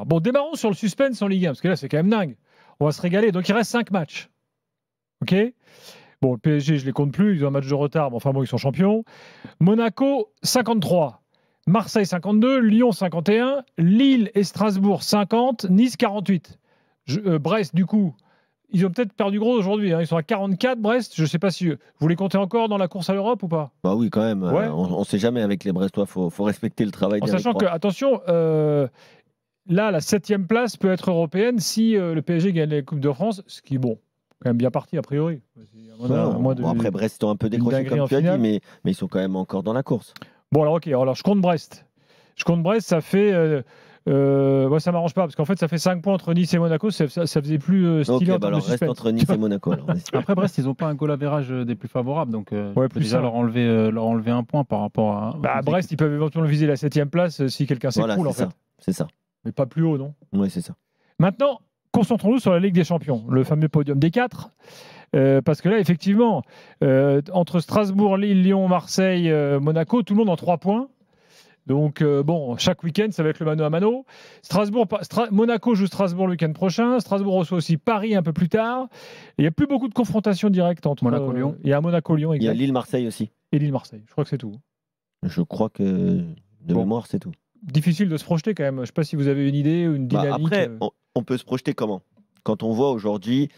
faire. Bon, démarrons sur le suspense en Ligue 1, parce que là, c'est quand même dingue. On va se régaler. Donc, il reste 5 matchs. OK ? Bon, le PSG, je ne les compte plus. Ils ont un match de retard, mais enfin bon, ils sont champions. Monaco, 53. Marseille, 52. Lyon, 51. Lille et Strasbourg, 50. Nice, 48. Brest, du coup, ils ont peut-être perdu gros aujourd'hui. Ils sont à 44, Brest. Je ne sais pas si vous les comptez encore dans la course à l'Europe ou pas ? Bah oui, quand même. Ouais. On ne sait jamais avec les Brestois. Faut respecter le travail En d'Éric sachant Roy. que, attention, là, la 7e place peut être européenne si le PSG gagne la Coupe de France, ce qui est bon, quand même bien parti a priori. Après, Brest ont un peu décroché, comme tu as dit, mais ils sont quand même encore dans la course. Bon, alors, ok. Alors, je compte Brest. Ça fait. Moi, ça m'arrange pas parce qu'en fait, ça fait 5 points entre Nice et Monaco. Ça faisait plus stylé en termes de alors reste suspense. entre Nice et Monaco. Alors, Après, Brest, ils n'ont pas un goal average des plus favorables, donc Ouais, peut déjà leur enlever un point par rapport à. Brest, ils peuvent éventuellement viser la 7e place si quelqu'un s'écroule, voilà, en fait. C'est ça. Mais pas plus haut, non ? Oui, c'est ça. Maintenant, concentrons-nous sur la Ligue des Champions, le fameux podium des 4. Parce que là, effectivement, entre Strasbourg, Lille, Lyon, Marseille, Monaco, tout le monde en 3 points. Donc, chaque week-end, ça va être le mano à mano. Monaco joue Strasbourg le week-end prochain. Strasbourg reçoit aussi Paris un peu plus tard. Et il n'y a plus beaucoup de confrontations directes entre Monaco-Lyon. Il y a Monaco-Lyon, exact. Il y a Lille-Marseille aussi. Et Lille-Marseille. Je crois que c'est tout. Je crois que de mémoire, c'est tout. Difficile de se projeter quand même. Je ne sais pas si vous avez une idée ou une dynamique. Après, on peut se projeter comment ? Quand on voit aujourd'hui,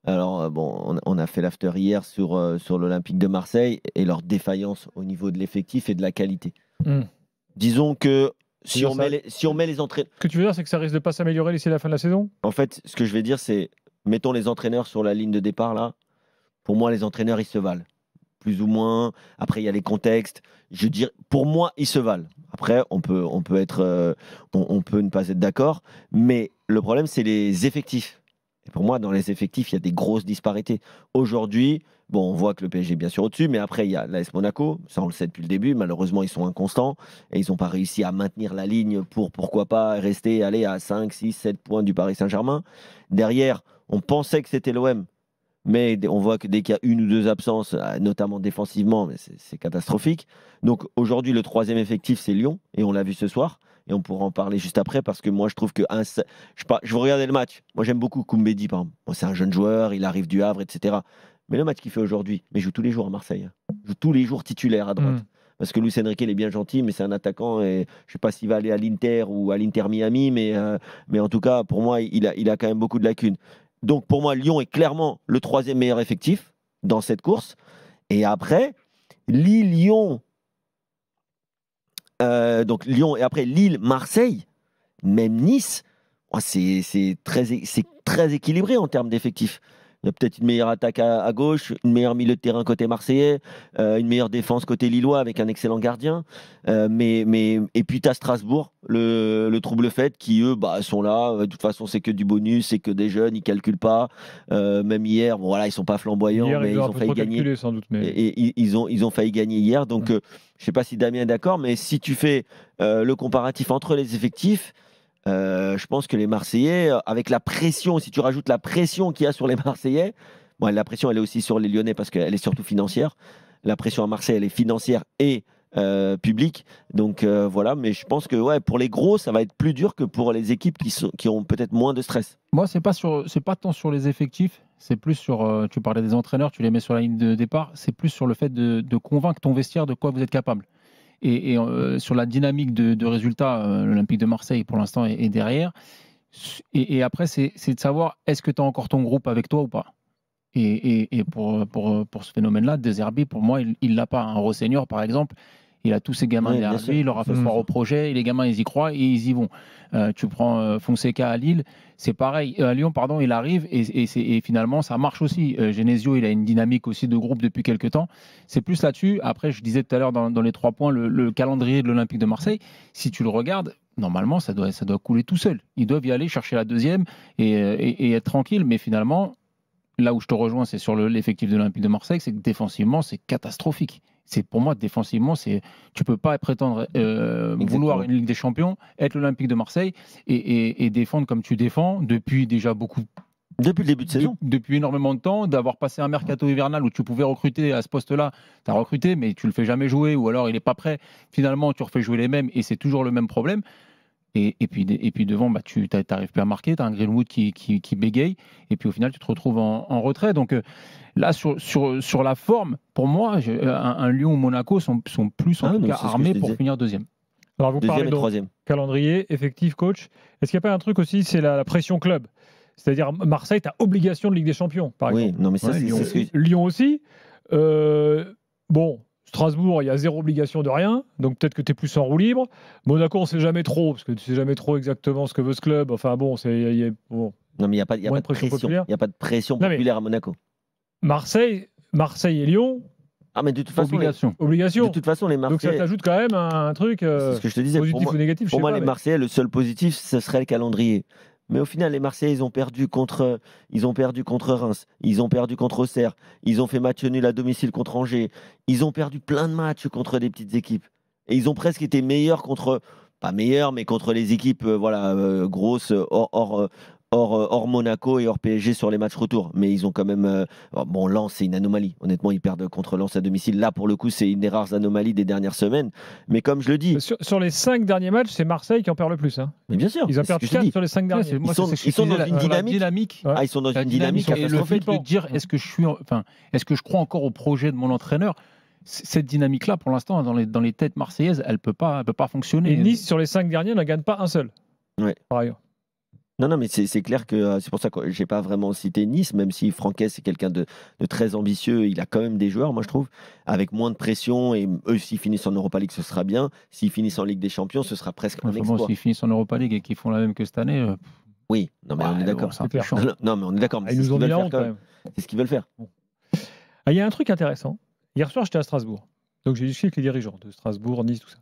alors on a fait l'after hier sur l'Olympique de Marseille et leur défaillance au niveau de l'effectif et de la qualité. Disons que si on met les entraîneurs... Ce que tu veux dire, c'est que ça risque de ne pas s'améliorer d'ici la fin de la saison ? En fait, ce que je vais dire, c'est mettons les entraîneurs sur la ligne de départ là. Pour moi, les entraîneurs, ils se valent. Plus ou moins. Après, il y a les contextes. Je dirais, pour moi, ils se valent. Après, on peut ne pas être d'accord. Mais le problème, c'est les effectifs. Et pour moi, dans les effectifs, il y a des grosses disparités. Aujourd'hui, on voit que le PSG est bien sûr au-dessus, mais après, il y a l'AS Monaco. Ça, on le sait depuis le début. Malheureusement, ils sont inconstants et ils n'ont pas réussi à maintenir la ligne pour, pourquoi pas, aller à 5, 6, 7 points du Paris Saint-Germain. Derrière, on pensait que c'était l'OM. Mais on voit que dès qu'il y a une ou deux absences, notamment défensivement, mais c'est catastrophique. Donc aujourd'hui, le 3e effectif, c'est Lyon, et on l'a vu ce soir. Et on pourra en parler juste après, parce que moi, je trouve que... je vais regarder le match. Moi, j'aime beaucoup Koumbedi, par exemple. C'est un jeune joueur, il arrive du Havre, etc. Mais le match qu'il fait aujourd'hui, mais il joue tous les jours à Marseille. Il joue tous les jours titulaire à droite. Parce que Luis Enrique, il est bien gentil, mais c'est un attaquant. Et je ne sais pas s'il va aller à l'Inter ou à l'Inter Miami, mais en tout cas, pour moi, il a quand même beaucoup de lacunes. Donc pour moi, Lyon est clairement le 3e meilleur effectif dans cette course. Et après, Lille, Lyon et après Lille, Marseille, même Nice, c'est très équilibré en termes d'effectifs. Il y a peut-être une meilleure attaque à gauche, une meilleure milieu de terrain côté marseillais, une meilleure défense côté lillois avec un excellent gardien. Et puis tu as Strasbourg, le trouble fait, qui eux sont là. De toute façon, c'est que du bonus, c'est que des jeunes, ils ne calculent pas. Même hier, ils ne sont pas flamboyants, hier, mais ils ont failli gagner. Sans doute, mais... Et ils ont failli gagner hier. Donc, je ne sais pas si Damien est d'accord, mais si tu fais le comparatif entre les effectifs, je pense que les Marseillais, avec la pression, si tu rajoutes la pression qu'il y a sur les Marseillais, la pression elle est aussi sur les Lyonnais parce qu'elle est surtout financière. La pression à Marseille elle est financière et publique. Donc voilà, mais je pense que pour les gros, ça va être plus dur que pour les équipes qui ont peut-être moins de stress. Moi, c'est pas tant sur les effectifs, c'est plus sur. Tu parlais des entraîneurs, tu les mets sur la ligne de départ. C'est plus sur le fait de convaincre ton vestiaire de quoi vous êtes capable. Et sur la dynamique de résultats, l'Olympique de Marseille, pour l'instant, est derrière. Et après, c'est de savoir, est-ce que tu as encore ton groupe avec toi ou pas ? Et pour ce phénomène-là, De Zerbi, pour moi, il l'a pas. Un Rosseigneur, par exemple, il a tous ses gamins derrière lui, il leur a fait croire au projet, et les gamins, ils y croient et ils y vont. Tu prends Fonseca à Lille, c'est pareil. À Lyon, pardon, il arrive et finalement, ça marche aussi. Genesio, il a une dynamique aussi de groupe depuis quelques temps. C'est plus là-dessus. Après, je disais tout à l'heure dans les 3 points, le calendrier de l'Olympique de Marseille, si tu le regardes, normalement, ça doit couler tout seul. Ils doivent y aller chercher la 2e et être tranquille, mais finalement, là où je te rejoins, c'est sur l'effectif de l'Olympique de Marseille, c'est que défensivement, c'est catastrophique. Pour moi, défensivement, tu peux pas prétendre vouloir une Ligue des Champions, être l'Olympique de Marseille et défendre comme tu défends depuis déjà beaucoup. Depuis le début de saison. Depuis énormément de temps, d'avoir passé un mercato hivernal où tu pouvais recruter à ce poste-là. Tu as recruté, mais tu le fais jamais jouer ou alors il n'est pas prêt. Finalement, tu refais jouer les mêmes et c'est toujours le même problème. Et puis devant, bah, tu n'arrives plus à marquer, tu as un Greenwood qui bégaye, et puis au final, tu te retrouves en retrait. Donc là, sur la forme, pour moi, un Lyon ou Monaco sont plus en tout cas armés pour finir deuxième. Alors vous Deuxième parlez et donc troisième. calendrier, effectif, coach. Est-ce qu'il n'y a pas un truc aussi, c'est la pression club? C'est-à-dire Marseille, tu as obligation de Ligue des Champions, par exemple. Oui, non, mais ça, Ouais, Lyon aussi. Bon, Strasbourg, il y a zéro obligation de rien, donc peut-être que tu es plus en roue libre. Monaco, on ne sait jamais trop, parce que tu ne sais jamais trop exactement ce que veut ce club. Enfin bon, bon. Non, mais il n'y a pas de pression. Il n'y a pas de pression populaire à Monaco. Marseille et Lyon. Ah, mais de toute façon, obligation. De toute façon, les Marseillais. Donc ça t'ajoute quand même un truc. C'est ce que je te disais. Positif ou négatif. Pour moi, les Marseillais, le seul positif, ce serait le calendrier. Mais au final, les Marseillais, ils ont perdu contre Reims, ils ont perdu contre Auxerre, ils ont fait match nul à domicile contre Angers, ils ont perdu plein de matchs contre des petites équipes. Et ils ont presque été meilleurs pas meilleurs, mais contre les équipes grosses, hors Monaco et hors PSG sur les matchs retour. Mais ils ont quand même. Bon, Lens, c'est une anomalie. Honnêtement, ils perdent contre Lens à domicile. Là, pour le coup, c'est une des rares anomalies des dernières semaines. Mais comme je le dis. Sur les 5 derniers matchs, c'est Marseille qui en perd le plus. Hein. Mais bien sûr. Ils ont perdu 4 sur les 5 derniers. Ils sont dans une dynamique. Ouais. Ils sont dans une dynamique. Et le fait de dire est-ce que je crois encore au projet de mon entraîneur? Cette dynamique-là, pour l'instant, dans les têtes marseillaises, elle peut pas fonctionner. Et Nice, sur les 5 derniers, n'en gagne pas un seul. Ouais. Par ailleurs. Non, mais c'est clair que c'est pour ça que j'ai pas vraiment cité Nice, même si Franquet, c'est quelqu'un de très ambitieux. Il a quand même des joueurs, moi, je trouve, avec moins de pression. Et eux, s'ils finissent en Europa League, ce sera bien. S'ils finissent en Ligue des Champions, ce sera presque un exploit. S'ils finissent en Europa League et qu'ils font la même que cette année. Oui, non, mais on est d'accord. Non, mais on est d'accord. Ils nous ont mis la honte quand même. C'est ce qu'ils veulent faire. Il y a un truc intéressant. Hier soir, j'étais à Strasbourg. Donc, j'ai discuté avec les dirigeants de Strasbourg, Nice, tout ça.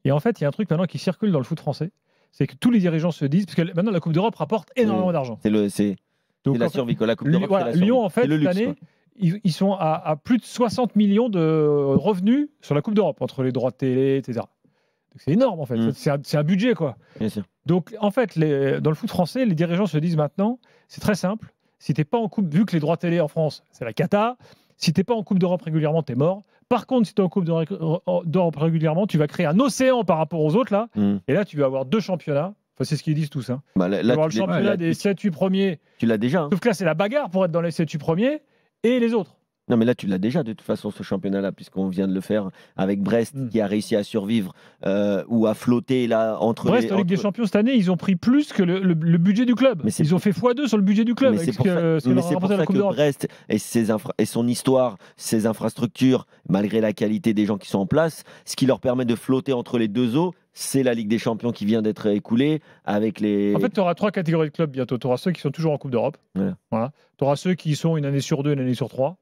Et en fait, il y a un truc maintenant qui circule dans le foot français. C'est que tous les dirigeants se disent, parce que maintenant la Coupe d'Europe rapporte énormément d'argent. C'est la survie. La Coupe d'Europe, c'est la survie. Lyon, en fait, cette année, ils sont à plus de 60 millions de revenus sur la Coupe d'Europe, entre les droits de télé, etc. Donc c'est énorme, en fait. C'est un budget, quoi. Bien sûr. Donc, en fait, dans le foot français, les dirigeants se disent maintenant, c'est très simple, si t'es pas en Coupe, vu que les droits télé en France, c'est la cata, si t'es pas en Coupe d'Europe régulièrement, t'es mort. Par contre, si tu es en Coupe d'Europe régulièrement, tu vas créer un océan par rapport aux autres, là. Et là, tu vas avoir 2 championnats. Enfin, c'est ce qu'ils disent tous. Hein. Là, tu vas avoir le championnat des 7-8 premiers. Tu l'as déjà. Hein. Sauf que là, c'est la bagarre pour être dans les 7-8 premiers et les autres. Non, mais là, tu l'as déjà de toute façon, ce championnat-là, puisqu'on vient de le faire avec Brest, qui a réussi à survivre ou à flotter là entre Brest, en Ligue des Champions, cette année, ils ont pris plus que le budget du club. Ils ont fait x2 sur le budget du club. Mais c'est pour ça que Brest et son histoire, ses infrastructures, malgré la qualité des gens qui sont en place, ce qui leur permet de flotter entre les deux eaux, c'est la Ligue des Champions qui vient d'être écoulée avec les... En fait, tu auras 3 catégories de clubs bientôt. Tu auras ceux qui sont toujours en Coupe d'Europe. Voilà. Tu auras ceux qui sont une année sur 2, une année sur 3.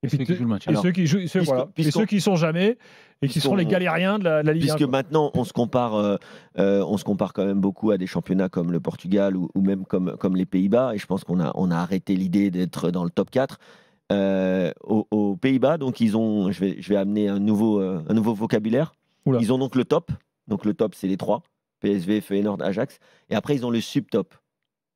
Et ceux qui jouent le match. Et ceux qui sont jamais et qui sont les galériens de la Ligue 1. Puisque maintenant, on se compare quand même beaucoup à des championnats comme le Portugal ou même comme les Pays-Bas. Et je pense qu'on a arrêté l'idée d'être dans le top 4. Aux Pays-Bas, donc je vais amener un nouveau vocabulaire. Oula. Ils ont donc le top. Donc le top, c'est les 3. PSV, Feyenoord, Ajax. Et après, ils ont le subtop.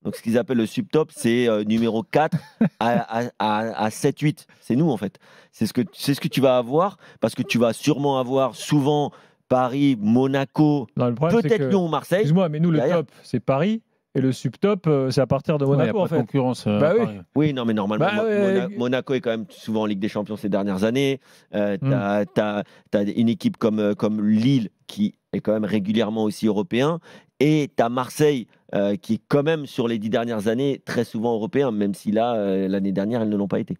Donc ce qu'ils appellent le subtop, c'est numéro 4 à 7-8. C'est nous, en fait. C'est ce que tu vas avoir, parce que tu vas sûrement avoir souvent Paris, Monaco, peut-être Lyon ou Marseille. Excuse-moi, mais nous, le top, c'est Paris. Et le subtop, c'est à partir de Monaco, en fait. Concurrence. Oui, non, mais normalement, Monaco est quand même souvent en Ligue des Champions ces dernières années. T'as une équipe comme Lille qui est quand même régulièrement aussi européen. Et t'as Marseille qui est quand même sur les 10 dernières années très souvent européen, même si là, l'année dernière, elles ne l'ont pas été.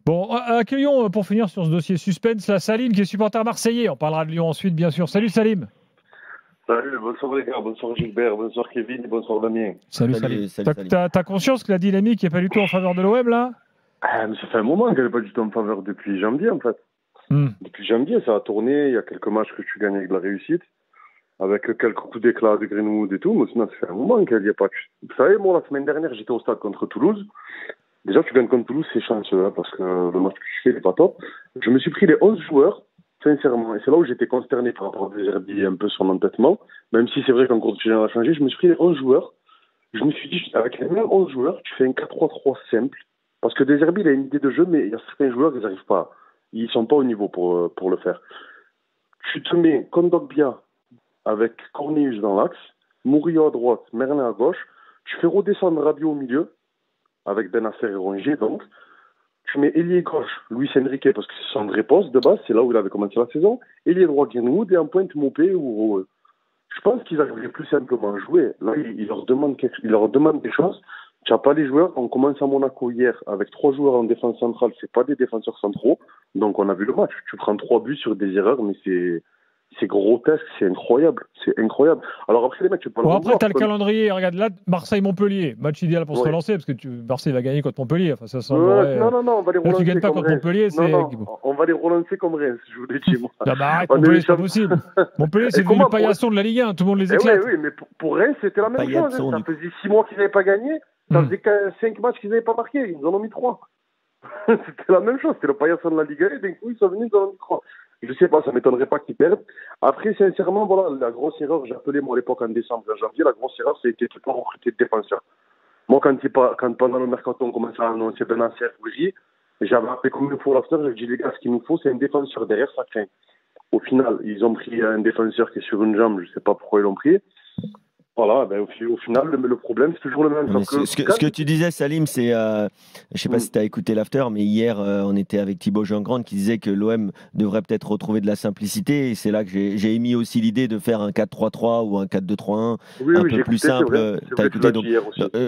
Bon, accueillons pour finir sur ce dossier suspense, là, Salim qui est supporter marseillais. On parlera de Lyon ensuite, bien sûr. Salut Salim. Salut, bonsoir les gars, bonsoir Gilbert, bonsoir Kevin et bonsoir Damien. Salut. T'as conscience que la dynamique n'est pas du tout en faveur de l'OM là? Mais ça fait un moment qu'elle n'est pas du tout en faveur depuis janvier en fait. Depuis janvier, ça a tourné, il y a quelques matchs que tu gagnes avec de la réussite, avec quelques coups d'éclat de Greenwood et tout, mais sinon ça fait un moment qu'elle n'y a pas. Vous savez, moi la semaine dernière j'étais au stade contre Toulouse. Déjà tu gagnes contre Toulouse, c'est chanceux hein, parce que le match que tu fais n'est pas top. Je me suis pris les 11 joueurs. Sincèrement, et c'est là où j'étais consterné par rapport à De Zerbi, un peu son entêtement, même si c'est vrai qu'en cours de sujet on a changé, je me suis pris les 11 joueurs, je me suis dit, avec les mêmes 11 joueurs, tu fais un 4-3-3 simple, parce que De Zerbi, il a une idée de jeu, mais il y a certains joueurs qui n'arrivent pas, ils sont pas au niveau pour le faire. Tu te mets Kondogbia avec Cornelius dans l'axe, Murillo à droite, Merlin à gauche. Tu fais redescendre Rabiot au milieu, avec Benasser et Rongier, donc. Tu mets ailier gauche, Luis Enrique, parce que c'est son vrai poste de base, c'est là où il avait commencé la saison. Ailier droit, Greenwood, et en pointe, Mopé ou... Je pense qu'ils arriveraient plus simplement à jouer. Là, il leur demande des choses. Tu n'as pas les joueurs. On commence à Monaco hier avec 3 joueurs en défense centrale. C'est pas des défenseurs centraux. Donc, on a vu le match. Tu prends 3 buts sur des erreurs, mais c'est grotesque, c'est incroyable. C'est incroyable. Alors après, les mecs, tu peux pas bon, le après, tu as le calendrier. Regarde là, Marseille-Montpellier. Match idéal pour se relancer parce que Marseille va gagner contre Montpellier. Enfin, ça semblerait. Non, on va les relancer. Là, tu gagnes pas contre Montpellier. On va les relancer comme Reims, je vous l'ai dit, moi. Non, bah arrête, Montpellier, c'est pas possible. Montpellier, c'est devenu le paillasson de la Ligue 1. Tout le monde les éclate. Oui, mais pour Reims, c'était la même chose. Ça faisait 6 mois qu'ils n'avaient pas gagné. Ça faisait 5 matchs qu'ils n'avaient pas marqué. Ils en ont mis 3. C'était la même chose. C'était le paillasson de la Ligue 1. Et d'un coup, ils sont venus, ils en ont mis 3. Je sais pas, ça m'étonnerait pas qu'ils perdent. Après, sincèrement, voilà, la grosse erreur, j'ai appelé moi à l'époque en décembre, en janvier, la grosse erreur, c'était de ne pas recruter de défenseurs. Moi, quand pendant le mercato, on commençait à annoncer Benasser, Bougie, j'avais appelé comme il faut l'after, j'ai dit, les gars, ce qu'il nous faut, c'est un défenseur derrière, ça craint. Au final, ils ont pris un défenseur qui est sur une jambe, je sais pas pourquoi ils l'ont pris. Voilà, ben, au final, le problème, c'est toujours le même. Ce que tu disais, Salim, c'est. Je ne sais pas si tu as écouté l'after, mais hier, on était avec Thibaut Jean-Grande qui disait que l'OM devrait peut-être retrouver de la simplicité. Et c'est là que j'ai émis aussi l'idée de faire un 4-3-3 ou un 4-2-3-1 un peu plus simple. Tu as écouté donc,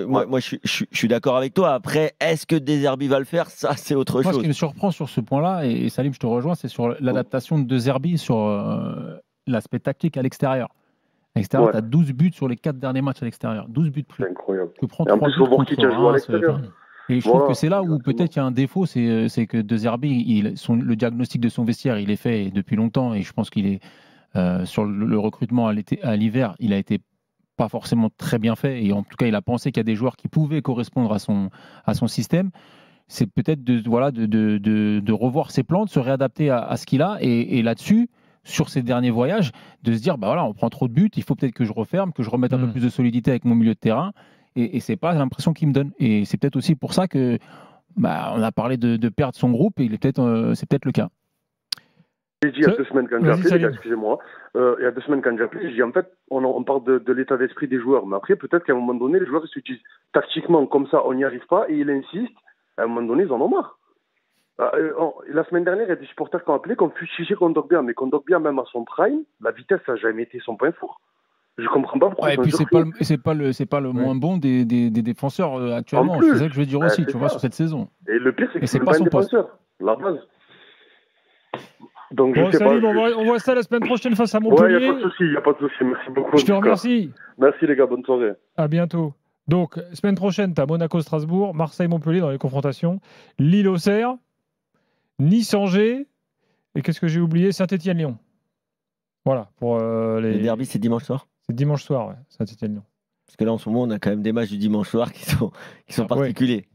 moi, je suis d'accord avec toi. Après, est-ce que De Zerbi va le faire? Ça, c'est autre chose. Ce qui me surprend sur ce point-là, et Salim, je te rejoins, c'est sur l'adaptation de De Zerbi sur l'aspect tactique à l'extérieur. À l'extérieur, tu as 12 buts sur les 4 derniers matchs à l'extérieur. 12 buts pris. C'est incroyable. Tu prends 3 buts contre Reims. Et je trouve que c'est là où peut-être il y a un défaut, c'est que De Zerbi, le diagnostic de son vestiaire, il est fait depuis longtemps. Et je pense qu'il est sur le recrutement à l'hiver, il a été pas forcément très bien fait. Et en tout cas, il a pensé qu'il y a des joueurs qui pouvaient correspondre à son système. C'est peut-être de revoir ses plans, de se réadapter à ce qu'il a. Et là-dessus, sur ces derniers voyages, de se dire, bah voilà, on prend trop de buts, il faut peut-être que je referme, que je remette un peu plus de solidité avec mon milieu de terrain. Et c'est pas l'impression qu'il me donne. Et c'est peut-être aussi pour ça que on a parlé de perdre son groupe, et c'est peut-être le cas. J'ai dit il y a 2 semaines quand j'ai appelé, excusez-moi, il y a 2 semaines quand j'ai appelé, j'ai dit en fait, on parle de l'état d'esprit des joueurs, mais après peut-être qu'à un moment donné, les joueurs ils se disent tactiquement comme ça, on n'y arrive pas, et ils insistent, à un moment donné, ils en ont marre. La semaine dernière, il y a des supporters qui ont appelé, qui ont fustigé Kondogbia, mais Kondogbia, même à son prime, la vitesse n'a jamais été son point fort. Je comprends pas pourquoi. Et puis c'est pas le moins bon des défenseurs actuellement. C'est ça que je veux dire aussi, tu vois, sur cette saison. Et le pire, c'est que c'est pas un défenseur, la base. Donc, je sais Salim, pas. on voit ça la semaine prochaine face à Montpellier. Ouais, il n'y a pas de souci. Merci beaucoup. Je te remercie. Merci les gars, bonne soirée. À bientôt. Donc, semaine prochaine, tu as Monaco-Strasbourg, Marseille-Montpellier dans les confrontations, Lille-Auxerre, Nice-Angers, et qu'est-ce que j'ai oublié? Saint-Étienne-Lyon. Voilà. Pour les derbys, c'est dimanche soir? C'est dimanche soir, ouais, Saint-Étienne-Lyon. Parce que là, en ce moment, on a quand même des matchs du dimanche soir qui sont particuliers.